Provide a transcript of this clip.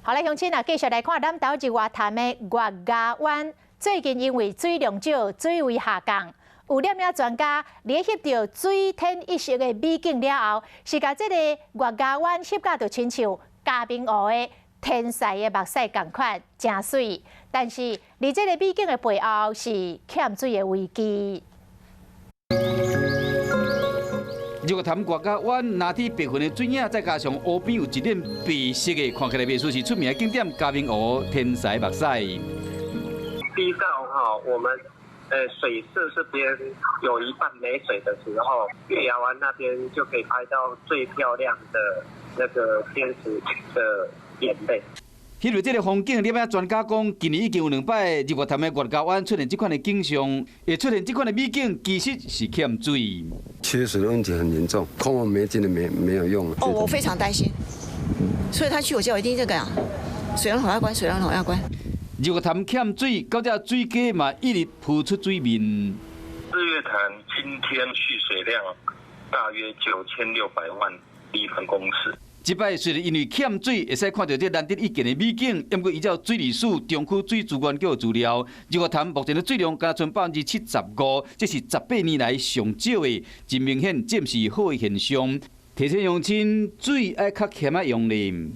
好来，乡亲啊，继续来看咱岛日月潭的月牙湾，最近因为水量少、水位下降，有摄影专家联翕到水天一色的美景了后，是甲这个月牙湾翕甲就亲像嘉明湖的天使的目屎同款，真水。但是，伫这个美景的背后是欠水的危机。 日月潭月牙湾拿铁白云的水影，再加上湖边有一脸白色的，看起来袂输是出名的景点嘉明湖天使目屎。第一道哈，我们水色这边有一半没水的时候，月牙湾那边就可以拍到最漂亮的那个天使的眼泪。 翕到这个风景，摄影专家讲，今年已经有2摆日月潭的月牙湾出现这款的景象，会出现这款的美景，其实是欠水。缺水的问题很严重，空我没真的没有用了。哦，我非常担心，所以他去我家，我一定这个水龙头要关，水龙头要关。日月潭欠水，到这水价嘛一直浮出水面。日月潭今天蓄水量大约9600万立方公尺。 这摆虽然因为欠水，会使看到这难得一见的美景，不过依照水利署中区水资源局的资料，日月潭目前的水量仅剩75%，这是18年来上少的，真明显，这不是好的现象。提醒乡亲，水要较谦用啉。